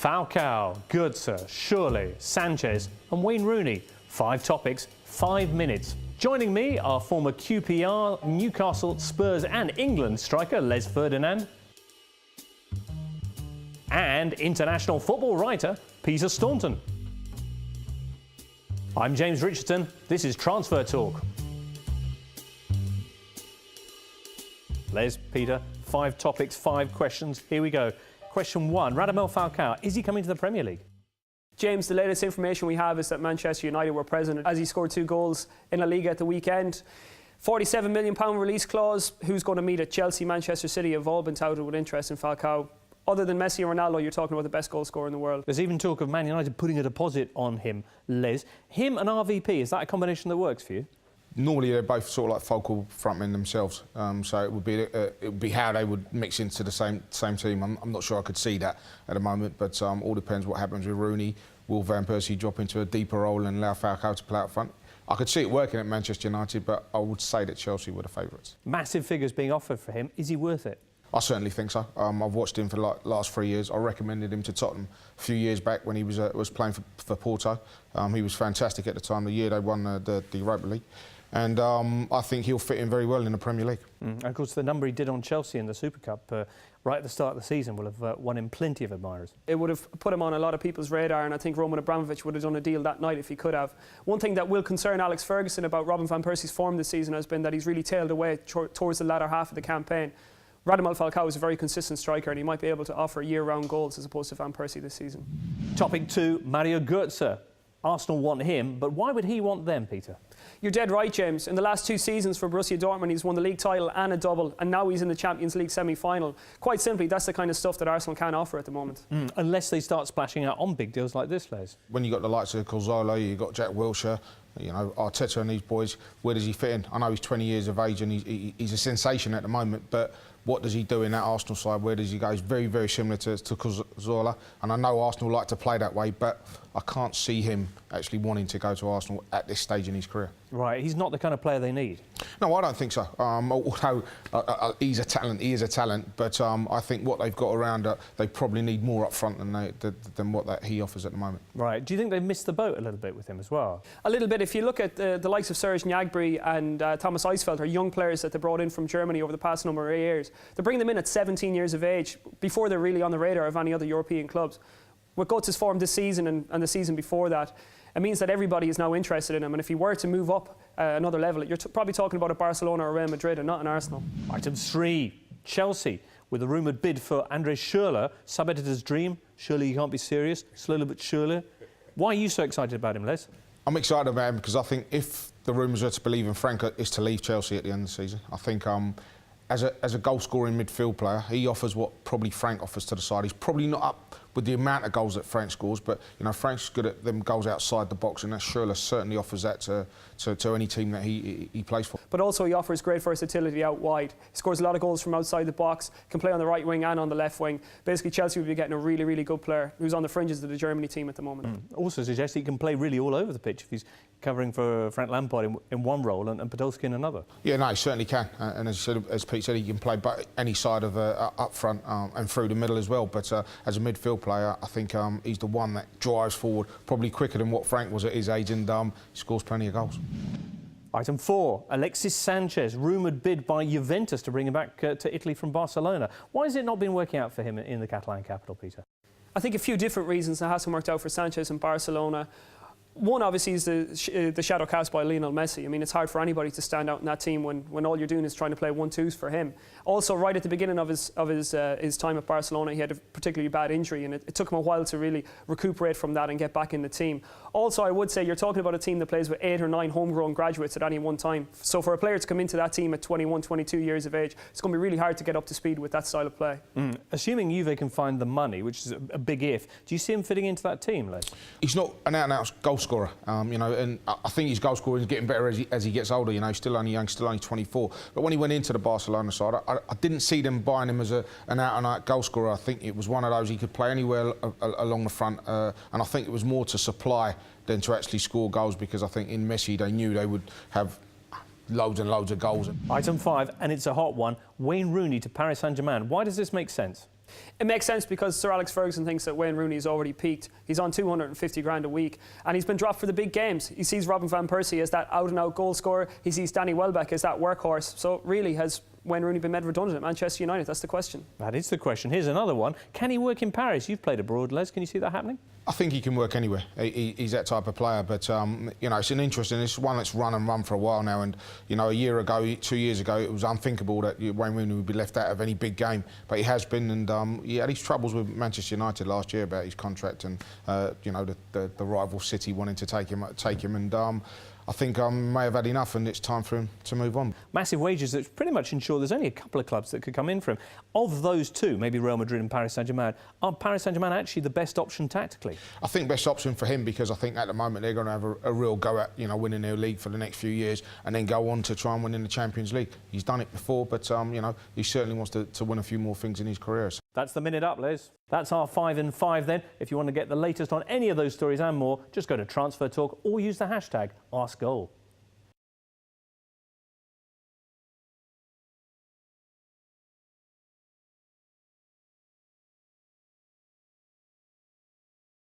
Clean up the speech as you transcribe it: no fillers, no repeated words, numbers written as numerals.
Falcao, Götze, Shirley, Sanchez and Wayne Rooney. 5 topics, 5 minutes. Joining me are former QPR, Newcastle, Spurs and England striker Les Ferdinand and international football writer Peter Staunton. I'm James Richardson. This is Transfer Talk. Les, Peter, 5 topics, 5 questions. Here we go. Question 1. Radamel Falcao, is he coming to the Premier League? James, the latest information we have is that Manchester United were present as he scored 2 goals in La Liga at the weekend. £47 million release clause. Who's going to meet at Chelsea, Manchester City have all been touted with interest in Falcao. Other than Messi and Ronaldo, you're talking about the best goal scorer in the world. There's even talk of Man United putting a deposit on him, Les. Him and RVP, is that a combination that works for you? Normally they're both sort of like focal frontmen themselves, so it would be how they would mix into the same team. I'm not sure I could see that at the moment, but all depends what happens with Rooney. Will Van Persie drop into a deeper role and allow Falcao to play up front? I could see it working at Manchester United, but I would say that Chelsea were the favourites. Massive figures being offered for him. Is he worth it? I certainly think so. I've watched him for the last 3 years. I recommended him to Tottenham a few years back when he was playing for Porto. He was fantastic at the time, the year they won the Europa League. And I think he'll fit in very well in the Premier League. And of course, the number he did on Chelsea in the Super Cup right at the start of the season will have won him plenty of admirers. It would have put him on a lot of people's radar, and I think Roman Abramovich would have done a deal that night if he could have. One thing that will concern Alex Ferguson about Robin Van Persie's form this season has been that he's really tailed away towards the latter half of the campaign. Radamel Falcao is a very consistent striker and he might be able to offer year-round goals as opposed to Van Persie this season. Topic 2, Mario Götze. Arsenal want him, but why would he want them, Peter? You're dead right, James. In the last 2 seasons for Borussia Dortmund, he's won the league title and a double, and now he's in the Champions League semi-final. Quite simply, that's the kind of stuff that Arsenal can offer at the moment. Unless they start splashing out on big deals like this, Les. When you've got the likes of Cazorla, you've got Jack Wilshere, you know, Arteta and these boys, where does he fit in? I know he's 20 years of age and he's a sensation at the moment, but what does he do in that Arsenal side? Where does he go? He's very, very similar to Cazorla, and I know Arsenal like to play that way, but I can't see him actually wanting to go to Arsenal at this stage in his career. Right, he's not the kind of player they need. No, I don't think so. Although he's a talent, he is a talent, but I think what they've got around it, they probably need more up front than what he offers at the moment. Right. Do you think they've missed the boat a little bit with him as well? A little bit. If you look at the likes of Serge Gnabry and Thomas Eisfelder, young players that they brought in from Germany over the past number of years, they bring them in at 17 years of age before they're really on the radar of any other European clubs. With Götze's form this season and the season before that, it means that everybody is now interested in him, and if he were to move up another level, you're probably talking about a Barcelona or Real Madrid and not an Arsenal. Item 3, Chelsea, with a rumoured bid for Andre Schürrle, sub-editor's dream. Surely you can't be serious, slowly but surely. Why are you so excited about him, Les? I'm excited about him because I think if the rumours are to believe in Frank is to leave Chelsea at the end of the season, I think as a goal-scoring midfield player, he offers what probably Frank offers to the side. He's probably not up with the amount of goals that Frank scores, but you know Frank's good at them goals outside the box, and that Schürrle certainly offers that to any team that he plays for. But also he offers great versatility out wide. He scores a lot of goals from outside the box, can play on the right wing and on the left wing. Basically, Chelsea would be getting a really, really good player who's on the fringes of the Germany team at the moment. Also suggests he can play really all over the pitch if he's covering for Frank Lampard in one role and Podolski in another. Yeah, no, he certainly can. And as Pete said, he can play any side of up front and through the middle as well. But as a midfield player, I think he's the one that drives forward probably quicker than what Frank was at his age, and he scores plenty of goals. Item 4, Alexis Sanchez, rumoured bid by Juventus to bring him back to Italy from Barcelona. Why has it not been working out for him in the Catalan capital, Peter? I think a few different reasons it hasn't worked out for Sanchez in Barcelona. One, obviously, is the shadow cast by Lionel Messi. I mean, it's hard for anybody to stand out in that team when all you're doing is trying to play 1-2s for him. Also, right at the beginning of his time at Barcelona, he had a particularly bad injury, and it took him a while to really recuperate from that and get back in the team. Also, I would say you're talking about a team that plays with 8 or 9 homegrown graduates at any one time. So for a player to come into that team at 21, 22 years of age, it's going to be really hard to get up to speed with that style of play. Assuming Juve can find the money, which is a big if, do you see him fitting into that team, Les? He's not an out-and-out goal scorer, you know, and I think his goal scoring is getting better as he gets older. You know, he's still only young, still only 24. But when he went into the Barcelona side, I didn't see them buying him as an out-and-out goal scorer. I think it was one of those he could play anywhere along the front, and I think it was more to supply than to actually score goals, because I think in Messi they knew they would have loads and loads of goals. Item 5, and it's a hot one, Wayne Rooney to Paris Saint-Germain. Why does this make sense? It makes sense because Sir Alex Ferguson thinks that Wayne Rooney has already peaked. He's on 250 grand a week and he's been dropped for the big games. He sees Robin van Persie as that out-and-out goal scorer. He sees Danny Welbeck as that workhorse. So really, has Wayne Rooney been made redundant at Manchester United? That's the question. That is the question. Here's another one. Can he work in Paris? You've played abroad, Les. Can you see that happening? I think he can work anywhere. He's that type of player, but you know, it's an interesting. It's one that's run for a while now, and you know, a year ago, 2 years ago, it was unthinkable that Wayne Rooney would be left out of any big game, but he has been, and he had his troubles with Manchester United last year about his contract and you know, the rival City wanting to take him, and I think may have had enough, and it's time for him to move on. Massive wages that pretty much ensure there's only a couple of clubs that could come in for him. Of those two, maybe Real Madrid and Paris Saint-Germain, are Paris Saint-Germain actually the best option tactically? I think best option for him, because I think at the moment they're going to have a real go at, you know, winning their league for the next few years and then go on to try and win in the Champions League. He's done it before, but you know, he certainly wants to win a few more things in his career. That's the Minute Up, Les. That's our 5 in 5 then. If you want to get the latest on any of those stories and more, just go to Transfer Talk or use the hashtag AskGoal.